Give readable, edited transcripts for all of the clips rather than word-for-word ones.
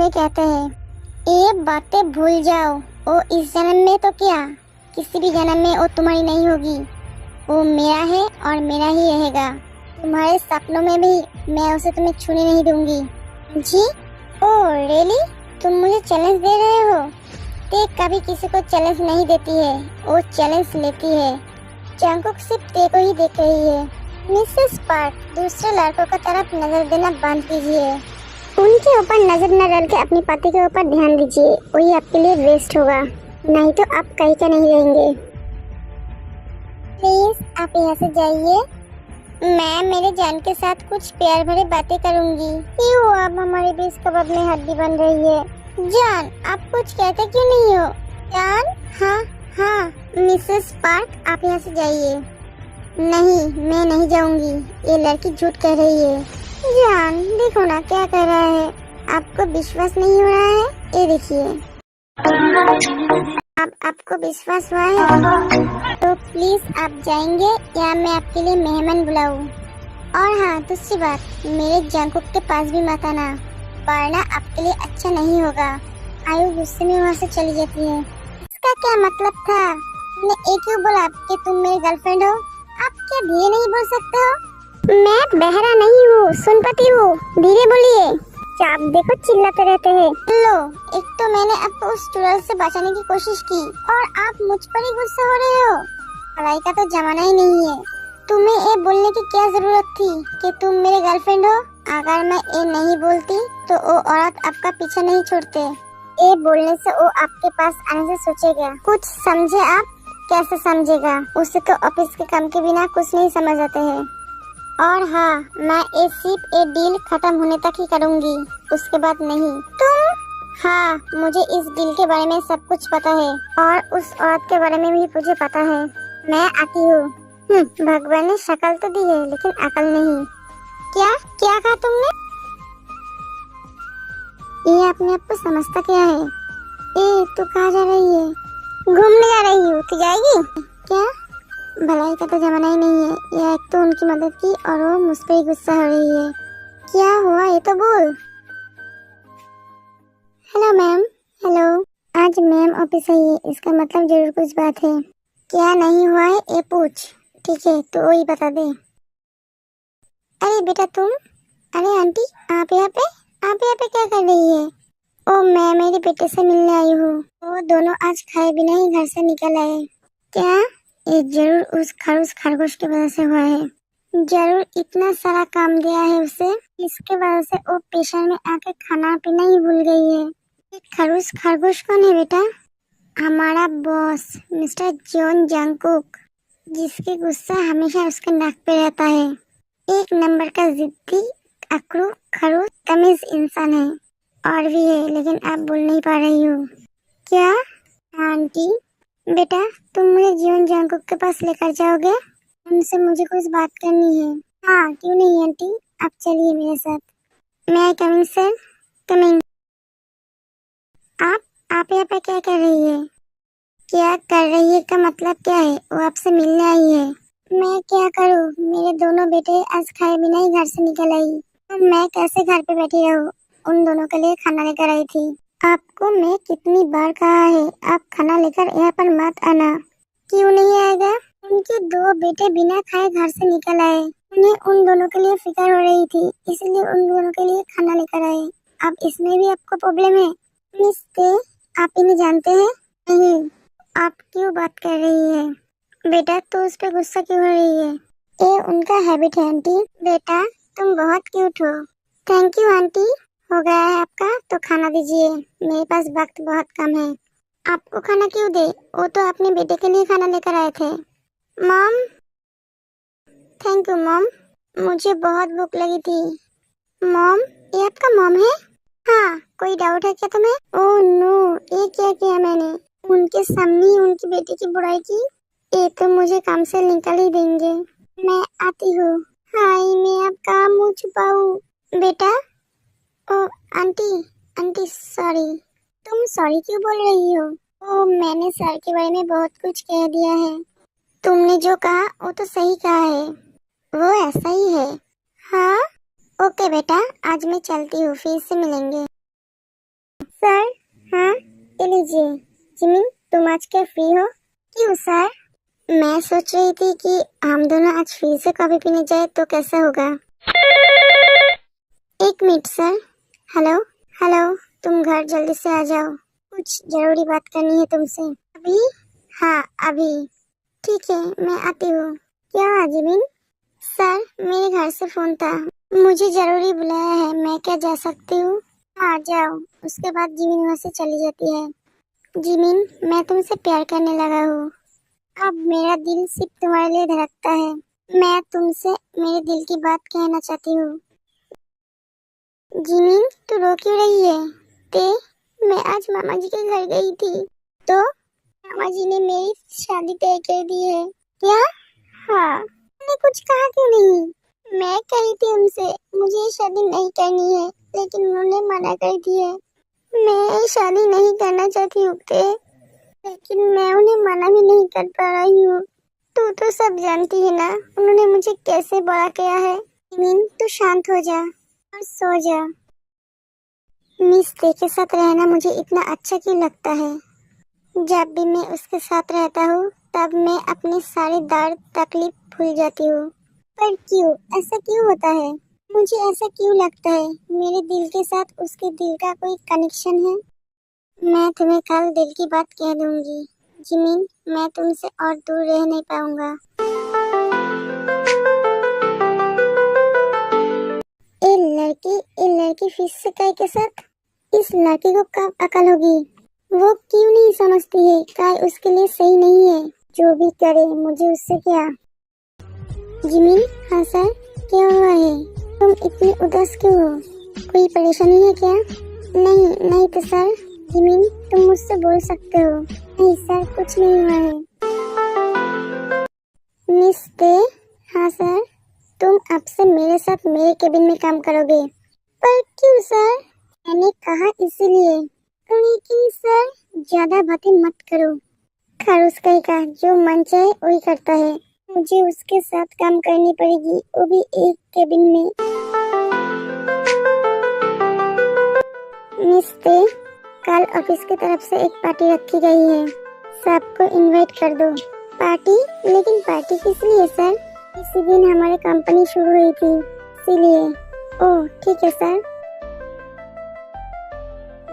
में कहते हैं, ये बातें भूल जाओ। वो इस जन्म में तो क्या, किसी भी जन्म में वो तुम्हारी नहीं होगी। वो मेरा है और मेरा ही रहेगा। तुम्हारे सपनों में भी मैं उसे तुम्हें छूने नहीं दूंगी। जी? Oh really? तुम मुझे चैलेंज दे रहे हो? ते कभी किसी को चैलेंज नहीं देती है, वो चैलेंज लेती है। जंगकुक सिर्फ ते को ही देख रही है। मिसेस पार्क, दूसरे लड़कों की तरफ नजर देना बंद कीजिए। उनके ऊपर नजर न डाल के अपनी पति के ऊपर ध्यान दीजिए, वही आपके लिए बेस्ट होगा। नहीं तो आप कहीं का नहीं रहेंगे। प्लीज आप यहाँ से जाइए। मैं मेरे जान के साथ कुछ प्यार भरे बातें करूंगी। क्यों आप हमारे बीच कबाब में हड्डी बन रही है? जान, आप कुछ कहते क्यों नहीं हो? जान? हाँ हाँ मिसेस पार्क, आप यहाँ से जाइए। नहीं, मैं नहीं जाऊंगी। ये लड़की झूठ कह रही है। जान देखो ना क्या कह रहा है। आपको विश्वास नहीं हो रहा है? ये देखिए। अब आपको विश्वास हुआ है तो प्लीज आप जाएंगे या मैं आपके लिए मेहमान बुलाऊं? और हाँ दूसरी बात, मेरे जंगकुक के पास भी मत आना, वरना आपके लिए अच्छा नहीं होगा। आयु गुस्से में वहाँ से चली जाती है। इसका क्या मतलब था? तुमने एक क्यों बोला कि तुम मेरी गर्लफ्रेंड हो? आप क्या धीरे नहीं बोल सकते हो? मैं बहरा नहीं हूँ, सुनपति हूँ, धीरे बोलिए। आप देखो चिल्लाते रहते हैं। लो, एक तो मैंने आपको उस चुड़ैल से बचाने की कोशिश की और आप मुझ पर ही गुस्सा हो रहे हो। पढ़ाई का तो जमाना ही नहीं है। तुम्हें ये बोलने की क्या जरूरत थी कि तुम मेरे गर्लफ्रेंड हो? अगर मैं ये नहीं बोलती तो वो औरत आपका पीछा नहीं छोड़ते। ये बोलने से वो आपके पास आने से सोचेगा। कुछ समझे आप? कैसे समझेगा? उसे तो ऑफिस के काम के बिना कुछ नहीं समझ आते हैं। और हाँ, मैं ये सिर्फ ये डील खत्म होने तक ही करूँगी, उसके बाद नहीं। तुम? हाँ, मुझे इस डील के बारे में सब कुछ पता है और उस औरत के बारे में भी मुझे पता है। मैं आती हूँ। भगवान ने शक्ल तो दी है लेकिन अकल नहीं। क्या क्या कहा तुमने? ये अपने आप को समझता क्या है? ए, तू कहाँ जा रही है? घूमने जा रही हूँ। तू जाएगी क्या? भलाई का तो जमाना ही नहीं है। यह एक तो उनकी मदद की और वो मुझ पे ही गुस्सा हो रही है। क्या हुआ ये तो बोल। Hello ma'am. हेलो। आज मैम ऑफिस आई है, इसका मतलब जरूर कुछ बात है। क्या नहीं हुआ है ये पूछ। ठीक है तो वही बता दे। अरे बेटा तुम। अरे आंटी आप यहाँ पे, आप यहाँ पे क्या कर रही है? ओ मैं मेरे बेटे से मिलने आई हूँ। वो दोनों आज खाए बिना ही घर से निकल आए। क्या? ये जरूर उस खरगोश की वजह से हुआ है। जरूर इतना सारा काम दिया है उसे, इसके वजह से वो पेशेंट में आके खाना पीना ही भूल गई है। खरगोश कौन है बेटा? हमारा बॉस मिस्टर जॉन जंगकुक, जिसके गुस्सा हमेशा उसके नाक पे रहता है। एक नंबर का जिद्दी, अकड़ू, खड़ूस, तमीज इंसान है। और भी है लेकिन आप बोल नहीं पा रही हो। क्या? आंटी बेटा तुम मुझे जीवन जंगकुक के पास लेकर जाओगे? उनसे मुझे कुछ बात करनी है। हाँ क्यों नहीं आंटी, आप चलिए मेरे साथ। मैं आई कमिंग सर? कमिंग। आप यहाँ पे क्या कर रही है? क्या कर रही है का मतलब क्या है? वो आपसे मिलने आई है। मैं क्या करूँ, मेरे दोनों बेटे आज खाए बिना ही घर से निकल आई। तो मैं कैसे घर पे बैठी रहूँ? उन दोनों के लिए खाना लेकर आई थी। आपको मैं कितनी बार कहा है आप खाना लेकर यहाँ पर मत आना। क्यों नहीं आएगा? उनके दो बेटे बिना खाए घर से निकल आए। उन्हें उन दोनों के लिए फिक्र हो रही थी, इसलिए उन दोनों के लिए खाना लेकर आए। अब इसमें भी आपको प्रॉब्लम है? मिस्ते आप इन्हें जानते हैं? नहीं। आप क्यों बात कर रही है? बेटा तो उस पर गुस्सा क्यों हो रही है? ये उनका हैबिट है आंटी। बेटा तुम बहुत क्यूट हो। Thank you aunty. हो गया है आपका तो खाना दीजिए, मेरे पास वक्त बहुत कम है। आपको खाना क्यों दे? वो तो अपने बेटे के लिए खाना लेकर आए थे। मॉम। थैंक यू मॉम, मुझे बहुत भूख लगी थी। मॉम ये आपका मॉम है? हाँ, कोई डाउट है क्या तुम्हें? ओह नो, ये क्या किया मैंने? उनके सामने उनकी बेटी की बुराई की। ये तो मुझे काम से निकल ही देंगे। मैं आती हूँ। हाय मैं अब कहाँ मुँह छुपाऊँ? बेटा। ओ आंटी, आंटी सॉरी। तुम सॉरी क्यों बोल रही हो? ओ मैंने सर के बारे में बहुत कुछ कह दिया है। तुमने जो कहा वो तो सही कहा है, वो ऐसा ही है। हाँ ओके बेटा, आज मैं चलती हूँ, फिर से मिलेंगे। हाँ, ये लीजिए। जिमिन, तुम आज क्या फ्री हो? क्यों सर? मैं सोच रही थी कि हम दोनों आज फिर से कॉफी पीने जाए तो कैसा होगा? एक मिनट सर। हेलो हेलो, तुम घर जल्दी से आ जाओ, कुछ जरूरी बात करनी है तुमसे। अभी? हाँ अभी। ठीक है, मैं आती हूँ। क्या हुआ जिमिन? सर, मेरे घर से फोन था, मुझे जरूरी बुलाया है, मैं क्या जा सकती हूँ? हाँ जाओ। उसके बाद जिमिन वहाँ से चली जाती है। जिमिन, मैं तुमसे प्यार करने लगा हूँ। अब मेरा दिल सिर्फ तुम्हारे लिए धड़कता है। मैं तुमसे मेरे दिल की बात कहना चाहती हूँ। जिमिन, तू रो क्यों रही है? ते, मैं आज मामा जी के घर गई थी तो मामा जी ने मेरी शादी तय कर दी है। क्या? हाँ। मैंने कुछ कहा क्यों नहीं? मैं कही थी उनसे मुझे शादी नहीं करनी है, लेकिन उन्होंने मना कर दिया। मैं शादी नहीं करना चाहती हूँ, लेकिन मैं उन्हें मना भी नहीं कर पा रही हूँ। तू तो सब जानती है ना, उन्होंने मुझे कैसे बड़ा किया है। मीन, तू शांत हो जा और सो जा। मिस ते के साथ रहना मुझे इतना अच्छा क्यों लगता है? जब भी मैं उसके साथ रहता हूँ तब मैं अपने सारे दर्द तकलीफ भूल जाती हूँ। पर क्यों, ऐसा क्यों होता है? मुझे ऐसा क्यों लगता है मेरे दिल के साथ उसके दिल का कोई कनेक्शन है? मैं तुम्हें कल दिल की बात कह दूंगी। जिमिन, मैं तुमसे और दूर रह नहीं पाऊंगा। ये लड़की फिर से काय के साथ? इस लड़की को कब अकल होगी? वो क्यों नहीं समझती है काय उसके लिए सही नहीं है? जो भी करे मुझे उससे क्या। जिमिन, हाँ सर, क्या हुआ है? तुम इतनी उदास क्यों हो? कोई परेशानी है क्या? नहीं नहीं तो सर। जिमिन, तुम मुझसे बोल सकते हो। नहीं सर, कुछ नहीं हुआ है। मिस ते, हाँ सर, तुम अब से मेरे साथ मेरे केबिन में काम करोगे। पर क्यों सर? मैंने कहा इसीलिए। लेकिन सर, ज्यादा बातें मत करो। खरूस कहीं का जो मन चाहे वही करता है। मुझे उसके साथ काम करनी पड़ेगी, वो भी एक केबिन में। मिस ते, कल ऑफिस की तरफ से एक पार्टी रखी गई है, सबको इनवाइट कर दो। पार्टी? लेकिन पार्टी किस लिए सर? इसी दिन हमारी कंपनी शुरू हुई थी, इसीलिए। ओह ठीक है सर।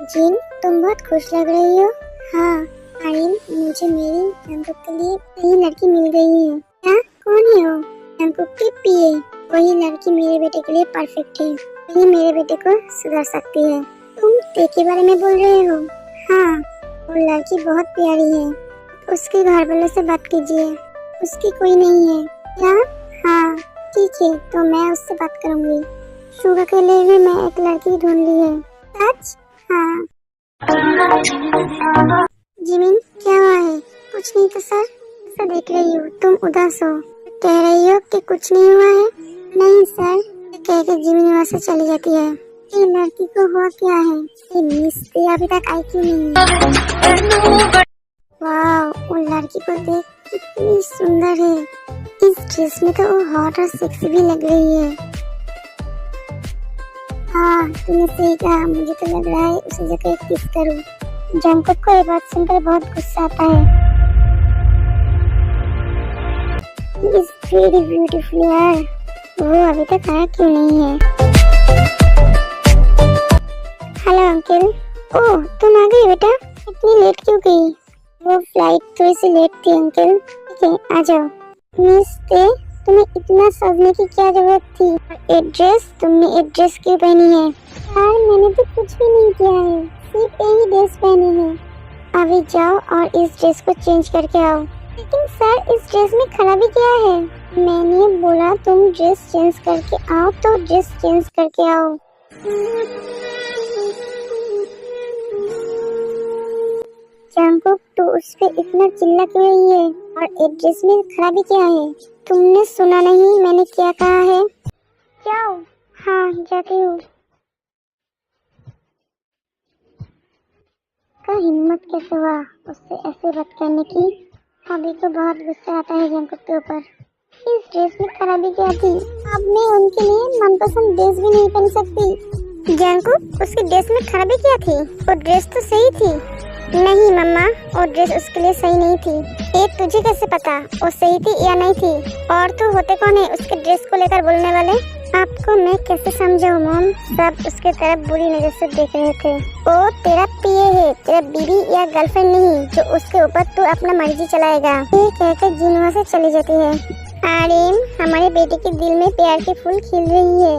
जिन, तुम बहुत खुश लग रही हो। हाँ आर्यन, मुझे मेरी जंकुक के लिए सही लड़की मिल गई है। क्या? कौन है वो? जंकुक की पीए। वही लड़की मेरे बेटे के लिए परफेक्ट है, वही मेरे बेटे को सुधार सकती है। तुम ते के बारे में बोल रहे हो? हाँ, वो लड़की बहुत प्यारी है, उसके घर वालों से बात कीजिए, उसकी कोई नहीं है। क्या? हाँ ठीक है, तो मैं उससे बात करूंगी। शुभ के लिए भी मैं एक लड़की ढूंढ ली है। सच? हाँ। जिमिन, क्या हुआ है? कुछ नहीं तो सर, ऐसा देख रही हूँ तुम उदास हो, कह रही हो कि कुछ नहीं हुआ है। नहीं सर, कह के जिमिन वहाँ से चली जाती है। ये लड़की को हुआ क्या है? ये मिस ते अभी तक आई क्यों नहीं? वाह, वो लड़की को देख कितनी सुंदर है। इस ड्रेस में तो वो हॉट और सेक्सी भी लग रही है। हाँ तुमने सही कहा, मुझे तो लग रहा है उसे जाकर एक किस करूं। जंकुक को ये बात सुनकर बहुत गुस्सा आता है। इस वेरी ब्यूटीफुल यार, वो अभी तक आया क्यों नहीं है? Hello uncle. ओह तुम आ गई बेटा, इतनी लेट क्यों गई? वो फ्लाइट थोड़ी सी लेट थी अंकल। ठीक है, आ जाओ। मिस ते, तुम्हें इतना सजने की क्या जरूरत थी? एड्रेस, तुमने एक ड्रेस क्यों पहनी है? यार मैंने तो कुछ भी नहीं किया है, सिर्फ यही ड्रेस पहनी है। अभी जाओ और इस ड्रेस को चेंज करके आओ। लेकिन सर, इस ड्रेस में खराबी क्या है? मैंने बोला तुम ड्रेस चेंज करके आओ तो ड्रेस चेंज करके आओ। जंकुक, तो उस पे इतना चिल्ला क्यों रही है? और एक ड्रेस में खराबी क्या है? तुमने सुना नहीं मैंने क्या कहा है? जाओ। हाँ जाती हूँ। का हिम्मत कैसे हुआ उससे ऐसे बात करने की? अभी तो बहुत गुस्सा आता है जंकुक के ऊपर। इस ड्रेस में खराबी क्या थी? अब मैं उनके लिए मनपसंद ड्रेस भी नहीं पहन सकती। जंकुक, उसकी ड्रेस में खराबी क्या थी? वो ड्रेस तो सही थी। नहीं मम्मा, वो ड्रेस उसके लिए सही नहीं थी। ये तुझे कैसे पता वो सही थी या नहीं थी? और तो होते कौन है उसके ड्रेस को लेकर बोलने वाले? आपको मैं कैसे समझाऊं मॉम? सब उसके तरफ बुरी नजर से देख रहे थे। वो तेरा पिए है, तेरा बीवी या गर्लफ्रेंड नहीं जो उसके ऊपर तू अपना मर्जी चलाएगा। ये कहकर जीन वहाँ से चली जाती है। आर्यन, हमारे बेटे के दिल में प्यार के फूल खिल रही है।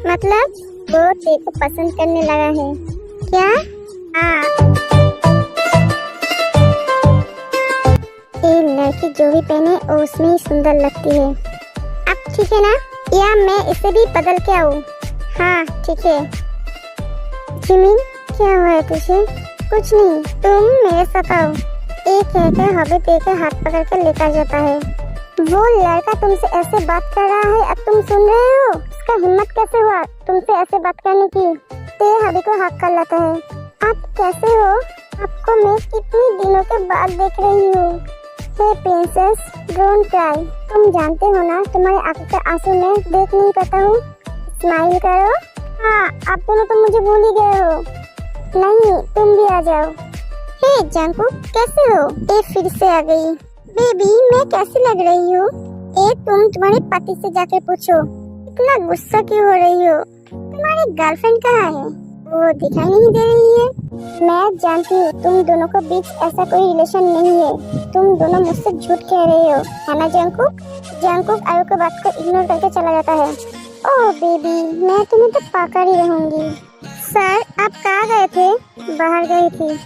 मतलब वो तेरे को पसंद करने लगा है क्या? हाँ। ये लड़की जो भी पहने वो उसमें ही सुंदर लगती है। अब ठीक है ना, या मैं इसे भी बदल के आऊँ? हाँ ठीक है। जिमिन, क्या हुआ है तुझे? कुछ नहीं, तुम मेरे साथ आओ। एक कहकर हॉबी देकर हाथ पकड़ कर लेकर जाता है। वो लड़का तुमसे ऐसे बात कर रहा है, अब तुम सुन रहे हो? उसका हिम्मत कैसे हुआ तुमसे ऐसे बात करने की? तेरे हबी को हाथ कर लाता है। आप कैसे हो? आपको मैं कितने दिनों के बाद देख रही हूँ। हे प्रिंसेस, डोंट क्राई। तुम जानते हो ना, तुम्हारे आंखों के आंसू मैं देख नहीं पाता हूँ। स्माइल करो। हाँ, आप दोनों तो मुझे भूल ही गए हो। नहीं, तुम भी आ जाओ। हे जंकुक, कैसे हो? ये फिर से आ गई। बेबी, मैं कैसी लग रही हूँ? तुम तुम्हारे पति से जाके पूछो। इतना गुस्सा क्यों हो रही हो? तुम्हारी गर्लफ्रेंड कहाँ है? वो दिखाई नहीं दे रही है। मैं जानती हूँ तुम दोनों के बीच ऐसा कोई रिलेशन नहीं है। तुम दोनों मुझसे झूठ कह रहे हो, है ना जंकुक? जंकुक आयु के बात को इग्नोर करके चला जाता है। ओह बेबी, मैं तुम्हें तो पाकर ही रहूंगी। सर, आप कहाँ गए थे? बाहर गई थी।